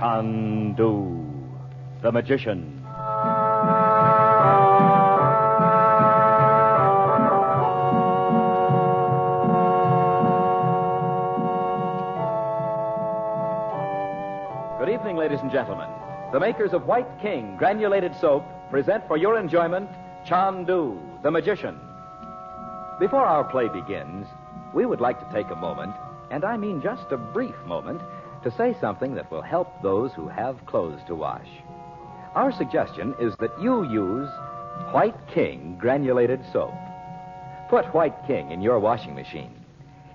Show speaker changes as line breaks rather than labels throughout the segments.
Chandu, the magician. Good evening, ladies and gentlemen. The makers of White King granulated soap present for your enjoyment Chandu, the magician. Before our play begins, we would like to take a moment, and I mean just a brief moment, to say something that will help those who have clothes to wash. Our suggestion is that you use White King granulated soap. Put White King in your washing machine.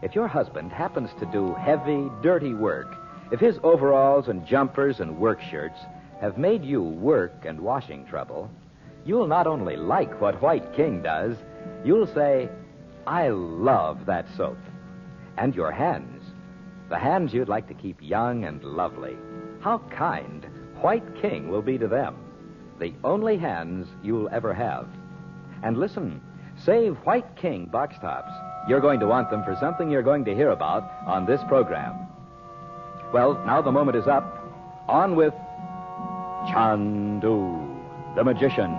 If your husband happens to do heavy, dirty work, if his overalls and jumpers and work shirts have made you work and washing trouble, you'll not only like what White King does, you'll say, I love that soap. And your hands, the hands you'd like to keep young and lovely, how kind White King will be to them. The only hands you'll ever have. And listen, save White King box tops. You're going to want them for something you're going to hear about on this program. Well, now the moment is up. On with Chandu, the magician.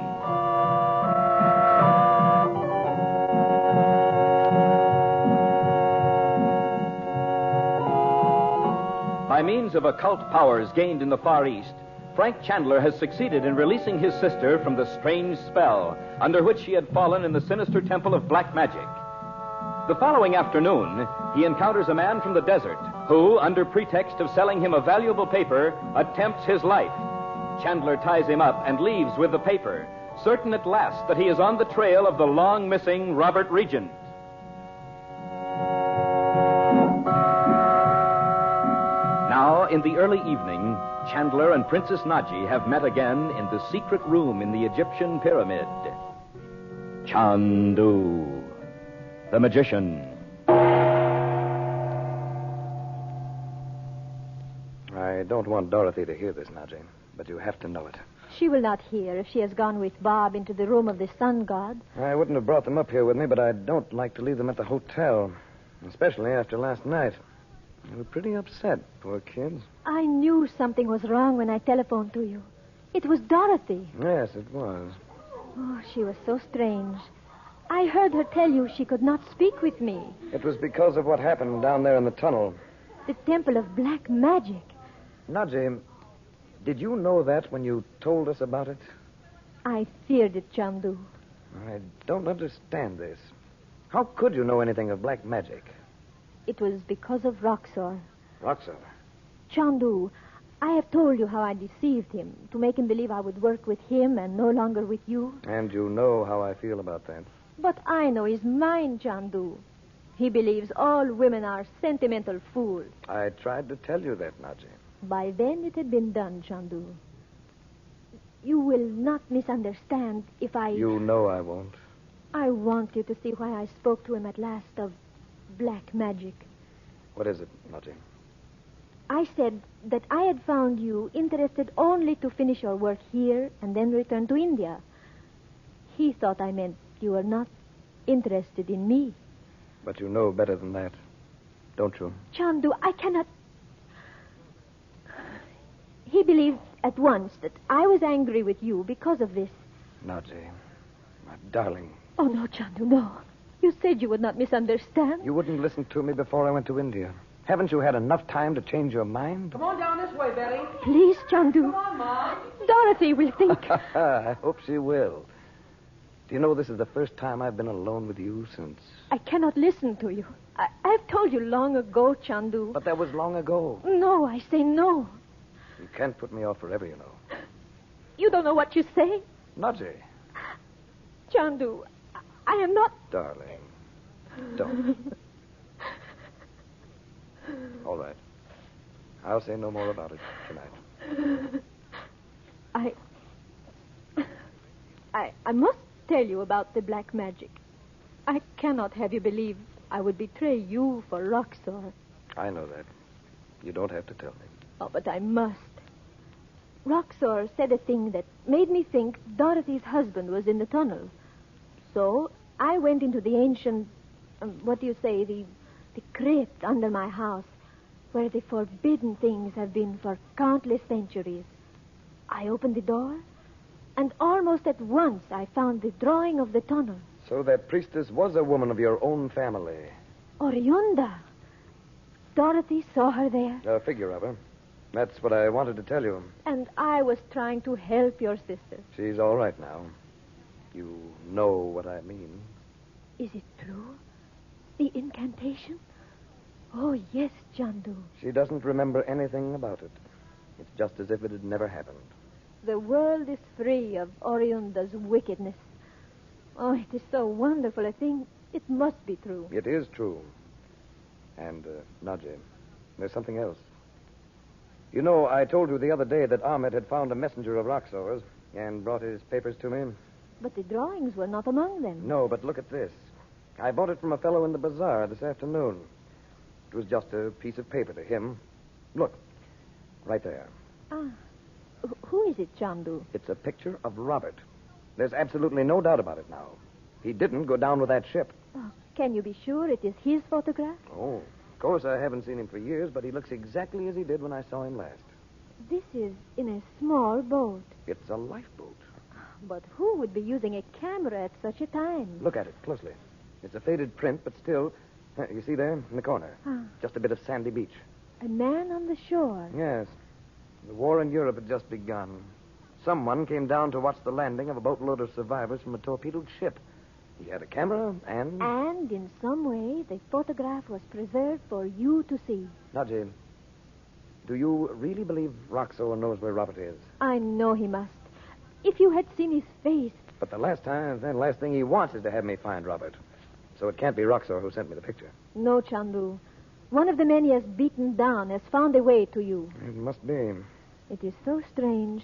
By means of occult powers gained in the Far East, Frank Chandler has succeeded in releasing his sister from the strange spell under which she had fallen in the sinister temple of black magic. The following afternoon, he encounters a man from the desert who, under pretext of selling him a valuable paper, attempts his life. Chandler ties him up and leaves with the paper, certain at last that he is on the trail of the long-missing Robert Regent. Now, in the early evening, Chandler and Princess Naji have met again in the secret room in the Egyptian pyramid. Chandu, the magician.
I don't want Dorothy to hear this, Naji, but you have to know it.
She will not hear if she has gone with Bob into the room of the sun god.
I wouldn't have brought them up here with me, but I don't like to leave them at the hotel, especially after last night. They were pretty upset, poor kids.
I knew something was wrong when I telephoned to you. It was Dorothy.
Yes, it was.
Oh, she was so strange. I heard her tell you she could not speak with me.
It was because of what happened down there in the tunnel.
The temple of black magic.
Naji, did you know that when you told us about it?
I feared it, Chandu.
I don't understand this. How could you know anything of black magic?
It was because of Roxor.
Roxor?
Chandu, I have told you how I deceived him to make him believe I would work with him and no longer with you.
And you know how I feel about that.
But I know his mind, Chandu. He believes all women are sentimental fools.
I tried to tell you that, Naji.
By then it had been done, Chandu. You will not misunderstand if I...
You know I won't.
I want you to see why I spoke to him at last of black magic.
What is it, Naji?
I said that I had found you interested only to finish your work here and then return to India. He thought I meant you were not interested in me.
But you know better than that, don't you?
Chandu, I cannot... He believed at once that I was angry with you because of this.
Naji, my darling.
Oh, no, Chandu, no. You said you would not misunderstand.
You wouldn't listen to me before I went to India. Haven't you had enough time to change your mind?
Come on down this way, Betty.
Please, Chandu.
Come on, Mom.
Dorothy will think...
I hope she will. Do you know this is the first time I've been alone with you since...
I cannot listen to you. I've told you long ago, Chandu.
But that was long ago.
No, I say no.
You can't put me off forever, you know.
You don't know what you say?
Naji.
Chandu, I am not...
Darling, don't. All right. I'll say no more about it tonight.
I must tell you about the black magic. I cannot have you believe I would betray you for Roxor.
I know that. You don't have to tell me.
Oh, but I must. Roxor said a thing that made me think Dorothy's husband was in the tunnel. So I went into the ancient, the crypt under my house where the forbidden things have been for countless centuries. I opened the door, and almost at once I found the drawing of the tunnel.
So that priestess was a woman of your own family.
Oriunda. Dorothy saw her there.
A figure of her. That's what I wanted to tell you.
And I was trying to help your sister.
She's all right now. You know what I mean.
Is it true? The incantation? Oh, yes, Chandu.
She doesn't remember anything about it. It's just as if it had never happened.
The world is free of Oriunda's wickedness. Oh, it is so wonderful a thing. It must be true.
It is true. And, Najee, there's something else. You know, I told you the other day that Ahmed had found a messenger of Roxor's and brought his papers to me.
But the drawings were not among them.
No, but look at this. I bought it from a fellow in the bazaar this afternoon. It was just a piece of paper to him. Look, right there.
Ah. Who is it, Chandu?
It's a picture of Robert. There's absolutely no doubt about it now. He didn't go down with that ship.
Oh, can you be sure it is his photograph?
Oh, of course I haven't seen him for years, but he looks exactly as he did when I saw him last.
This is in a small boat.
It's a lifeboat.
But who would be using a camera at such a time?
Look at it closely. It's a faded print, but still... You see there, in the corner?
Ah.
Just a bit of sandy beach.
A man on the shore.
Yes. The war in Europe had just begun. Someone came down to watch the landing of a boatload of survivors from a torpedoed ship. He had a camera and...
And in some way, the photograph was preserved for you to see.
Najee, do you really believe Roxor knows where Robert is?
I know he must. If you had seen his face...
But the last thing he wants is to have me find Robert. So it can't be Roxor who sent me the picture.
No, Chandu. One of the men he has beaten down has found a way to you.
It must be.
It is so strange.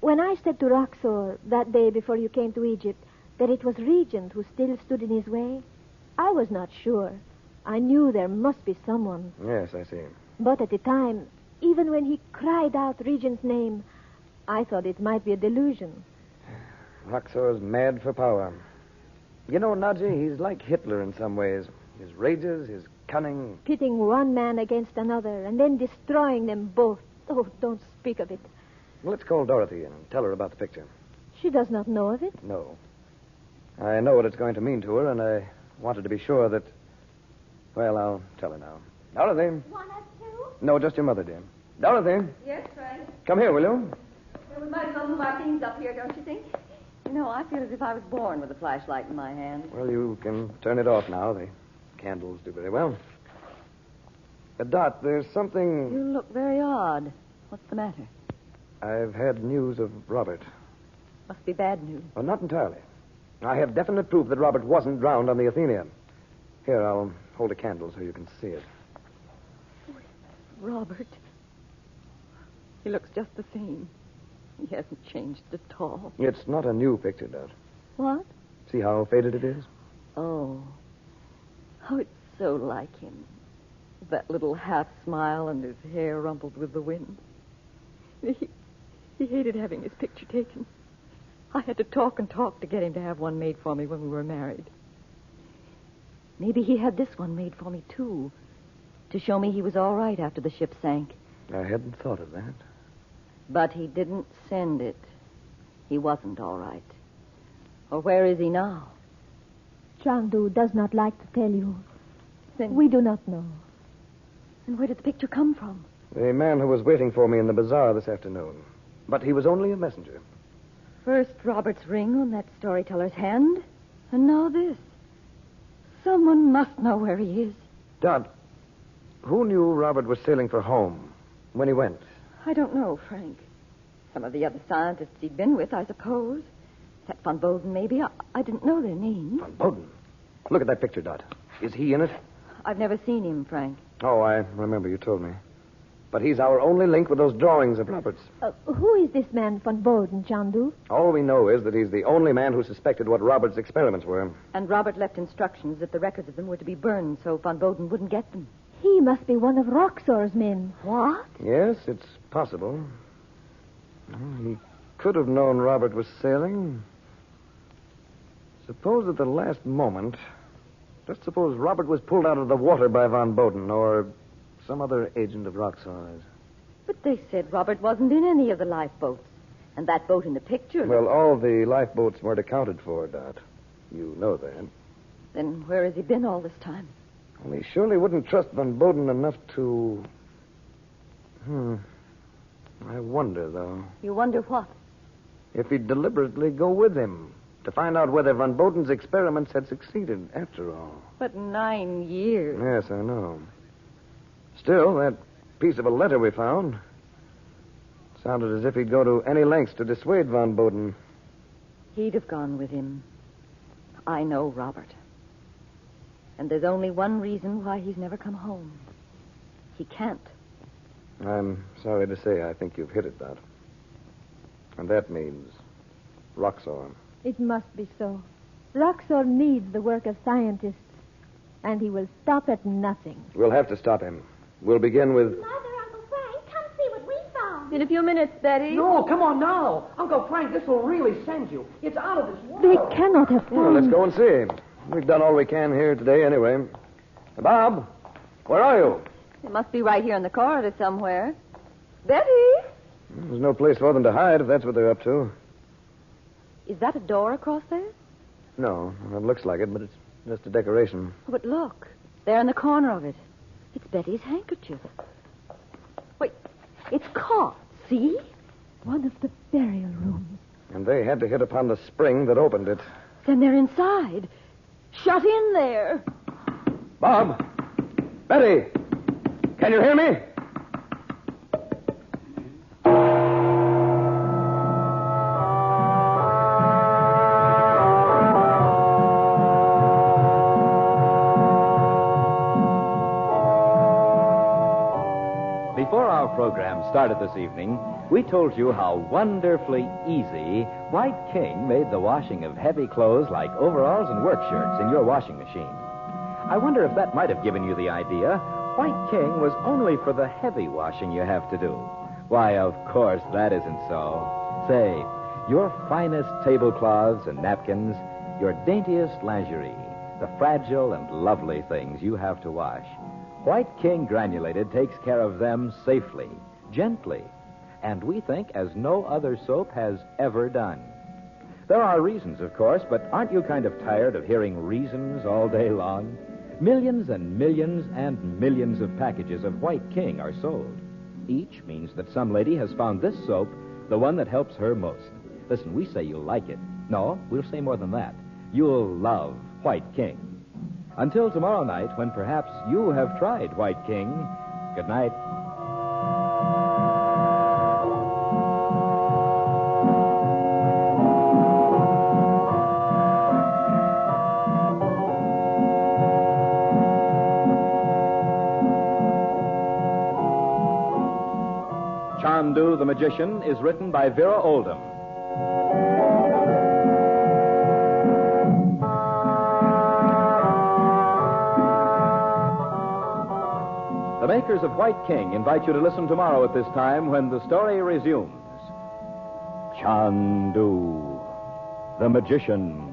When I said to Roxor that day before you came to Egypt that it was Regent who still stood in his way, I was not sure. I knew there must be someone.
Yes, I see.
But at the time, even when he cried out Regent's name, I thought it might be a delusion.
Roxor's mad for power. You know, Najee, he's like Hitler in some ways. His rages, his cunning.
Pitting one man against another and then destroying them both. Oh, don't speak of it.
Well, let's call Dorothy and tell her about the picture.
She does not know of it.
No. I know what it's going to mean to her, and I wanted to be sure that... Well, I'll tell her now. Dorothy.
Want us to?
No, just your mother, dear. Dorothy.
Yes, Frank.
Come here, will you?
Well, we might as well move our things up here, don't you think? You know, I feel as if I was born with a flashlight in my hand.
Well, you can turn it off now. The candles do very well. Dot, there's something...
You look very odd. What's the matter?
I've had news of Robert.
Must be bad news.
Well, not entirely. I have definite proof that Robert wasn't drowned on the Athenia. Here, I'll hold a candle so you can see it.
Robert. He looks just the same. He hasn't changed at all.
It's not a new picture, Dot.
What?
See how faded it is?
Oh. Oh, it's so like him. That little half smile and his hair rumpled with the wind. He hated having his picture taken. I had to talk and talk to get him to have one made for me when we were married. Maybe he had this one made for me, too, to show me he was all right after the ship sank.
I hadn't thought of that.
But he didn't send it. He wasn't all right. Or where is he now?
Chandu does not like to tell you.
Then
We do not know.
And where did the picture come from?
The man who was waiting for me in the bazaar this afternoon. But he was only a messenger.
First Robert's ring on that storyteller's hand, and now this. Someone must know where he is.
Dot, who knew Robert was sailing for home when he went?
I don't know, Frank. Some of the other scientists he'd been with, I suppose. That Von Bolden, maybe. I didn't know their names.
Von Bowden. Look at that picture, Dot. Is he in it?
I've never seen him, Frank.
Oh, I remember you told me. But he's our only link with those drawings of Robert's.
Who is this man von Bowden, Chandu?
All we know is that he's the only man who suspected what Robert's experiments were.
And Robert left instructions that the records of them were to be burned so Von Bolden wouldn't get them.
He must be one of Roxor's men.
What?
Yes, it's possible. Well, he could have known Robert was sailing. Suppose at the last moment... Just suppose Robert was pulled out of the water by Von Bowden, or some other agent of Roxor's.
But they said Robert wasn't in any of the lifeboats. And that boat in the picture...
Well, all the lifeboats weren't accounted for, Dot. You know that.
Then where has he been all this time?
Well, he surely wouldn't trust Van Boden enough to... I wonder, though.
You wonder what?
If he'd deliberately go with him to find out whether Van Boden's experiments had succeeded, after all.
But 9 years.
Yes, I know. Still, that piece of a letter we found sounded as if he'd go to any lengths to dissuade Van Boden.
He'd have gone with him. I know Robert. And there's only one reason why he's never come home. He can't.
I'm sorry to say I think you've hit it, Dot. And that means Roxor.
It must be so. Roxor needs the work of scientists, and he will stop at nothing.
We'll have to stop him. We'll begin with...
Mother, Uncle Frank, come see what we found.
In a few minutes, Betty.
No, come on now. Uncle Frank, this will really send you. It's out of this world.
They cannot have found...
Well, let's go and see. We've done all we can here today anyway. Bob, where are you?
It must be right here in the corridor somewhere. Betty!
There's no place for them to hide if that's what they're up to.
Is that a door across there?
No, it looks like it, but it's just a decoration.
Oh, but look. There in the corner of it. It's Betty's handkerchief. Wait, it's caught. See?
One of the burial rooms.
And they had to hit upon the spring that opened it.
Then they're inside. Shut in there.
Bob! Betty! Can you hear me?
Before our program started this evening, we told you how wonderfully easy White King made the washing of heavy clothes like overalls and work shirts in your washing machine. I wonder if that might have given you the idea White King was only for the heavy washing you have to do. Why, of course, that isn't so. Say, your finest tablecloths and napkins, your daintiest lingerie, the fragile and lovely things you have to wash. White King Granulated takes care of them safely, gently, and we think as no other soap has ever done. There are reasons, of course, but aren't you kind of tired of hearing reasons all day long? Millions and millions of packages of White King are sold. Each means that some lady has found this soap the one that helps her most. Listen, we say you'll like it. No, we'll say more than that. You'll love White King. Until tomorrow night, when perhaps you have tried White King, good night. Chandu the Magician is written by Vera Oldham. The makers of White King invite you to listen tomorrow at this time when the story resumes. Chandu the Magician.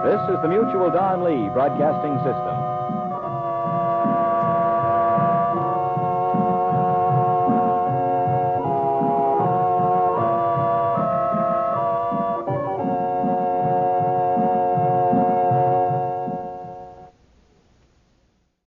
This is the Mutual Don Lee Broadcasting System.